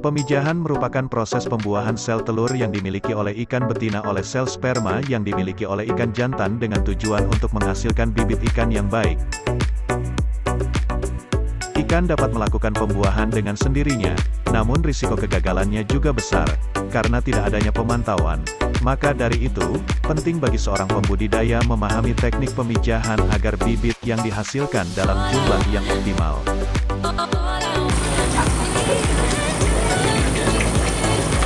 Pemijahan merupakan proses pembuahan sel telur yang dimiliki oleh ikan betina oleh sel sperma yang dimiliki oleh ikan jantan dengan tujuan untuk menghasilkan bibit ikan yang baik. Ikan dapat melakukan pembuahan dengan sendirinya, namun risiko kegagalannya juga besar, karena tidak adanya pemantauan. Maka dari itu, penting bagi seorang pembudidaya memahami teknik pemijahan agar bibit yang dihasilkan dalam jumlah yang optimal.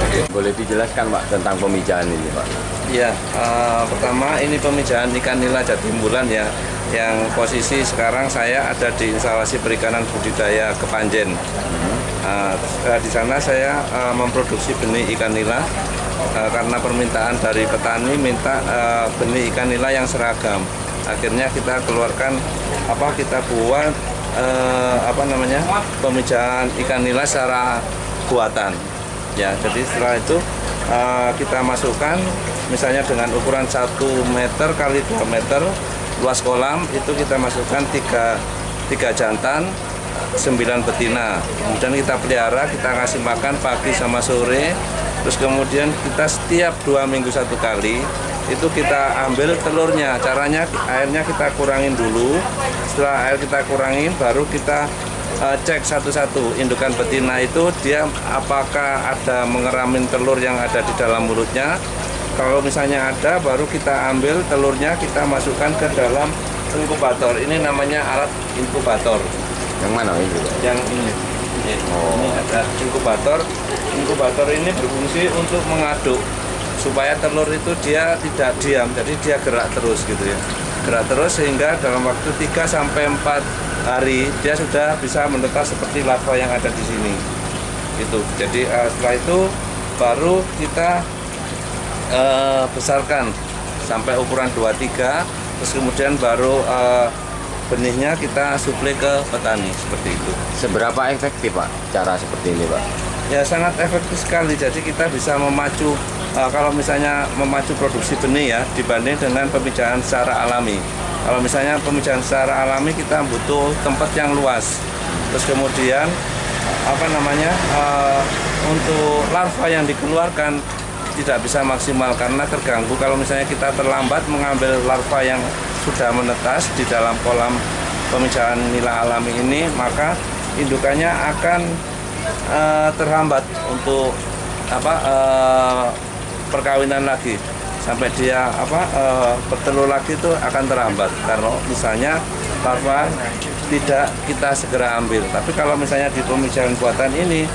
Oke, boleh dijelaskan Pak tentang pemijahan ini Pak? Ya, pertama ini pemijahan ikan nila Jatimbulan ya, yang posisi sekarang saya ada di instalasi perikanan budidaya Kepanjen. Di sana saya memproduksi benih ikan nila karena permintaan dari petani minta benih ikan nila yang seragam. Akhirnya kita keluarkan kita buat pemijahan ikan nila secara buatan. Ya, jadi setelah itu kita masukkan misalnya dengan ukuran 1 meter kali 2 meter luas kolam, itu kita masukkan 3 jantan, 9 betina. Kemudian kita pelihara, kita kasih makan pagi sama sore. Terus kemudian kita setiap 2 minggu 1 kali itu kita ambil telurnya. Caranya airnya kita kurangin dulu. Setelah air kita kurangin, baru kita cek satu-satu indukan betina itu dia apakah ada mengeramin telur yang ada di dalam mulutnya. Kalau misalnya ada, baru kita ambil telurnya, kita masukkan ke dalam inkubator. Ini namanya alat inkubator. Yang mana ini? Yang ini. Ini ada inkubator. Inkubator ini berfungsi untuk mengaduk supaya telur itu dia tidak diam, jadi dia gerak terus gitu ya. Gerak terus sehingga dalam waktu 3-4 hari dia sudah bisa menetas seperti larva yang ada di sini. Itu. Jadi setelah itu baru kita besarkan sampai ukuran 2-3, terus kemudian baru benihnya kita suplai ke petani seperti itu. Seberapa efektif Pak cara seperti ini Pak? Ya sangat efektif sekali. Jadi kita bisa memacu kalau misalnya memacu produksi benih ya dibanding dengan pemijahan secara alami. Kalau misalnya pemijahan secara alami kita butuh tempat yang luas. Terus kemudian untuk larva yang dikeluarkan tidak bisa maksimal karena terganggu kalau misalnya kita terlambat mengambil larva yang sudah menetas di dalam kolam pemijahan nila alami ini, maka indukannya akan terhambat untuk perkawinan lagi sampai dia bertelur lagi itu akan terhambat karena misalnya larva tidak kita segera ambil. Tapi kalau misalnya di pemijahan buatan ini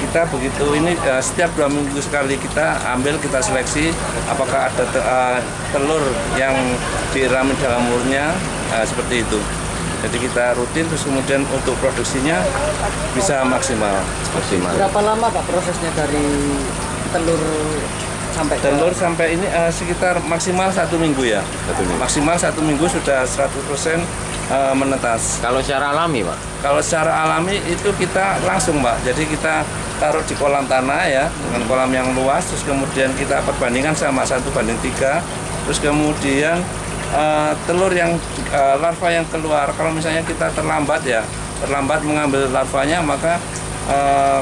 kita begitu ini setiap 2 minggu sekali kita ambil, kita seleksi apakah ada telur yang dirami dalam mulutnya seperti itu. Jadi kita rutin, terus kemudian untuk produksinya bisa maksimal. Berapa lama Pak prosesnya dari telur sampai ini sekitar maksimal 1 minggu ya. Maksimal 1 minggu sudah 100% menetas. Kalau secara alami Pak? Kalau secara alami itu kita langsung Pak. Jadi kita taruh di kolam tanah ya, dengan kolam yang luas, terus kemudian kita perbandingkan sama 1:3, terus kemudian telur yang larva yang keluar, kalau misalnya kita terlambat mengambil larvanya, maka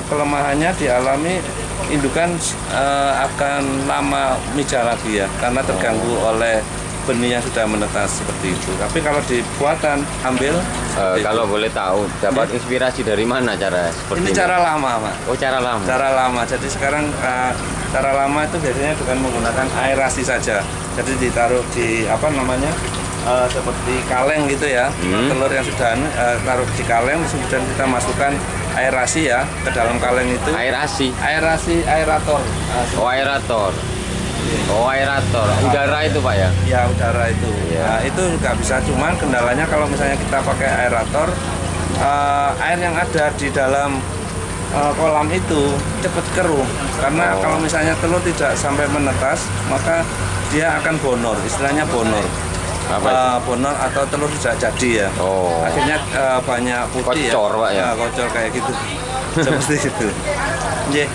kelemahannya dialami indukan akan lama mijah lagi ya, karena terganggu oleh benih yang sudah menetas seperti itu. Tapi kalau di buatan ambil kalau boleh tahu dapat inspirasi dari mana cara seperti ini? Cara lama Pak. Oh, cara lama. Cara lama. Jadi sekarang cara lama itu biasanya dengan menggunakan aerasi saja. Jadi ditaruh di seperti kaleng gitu ya. Telur yang sudah taruh di kaleng, kemudian kita masukkan aerasi ya ke dalam kaleng itu. Aerator. Oh, aerator. Oh, aerator. Udara itu Pak ya? Ya, udara itu. Ya. Nah, itu juga bisa, cuman kendalanya kalau misalnya kita pakai aerator, air yang ada di dalam kolam itu cepat keruh. Karena kalau misalnya telur tidak sampai menetas, maka dia akan bonor, istilahnya bonor. Bonor atau telur tidak jadi ya. Akhirnya banyak putih kocor, ya. Pak ya? Kocor kayak gitu. Seperti itu. Yeah.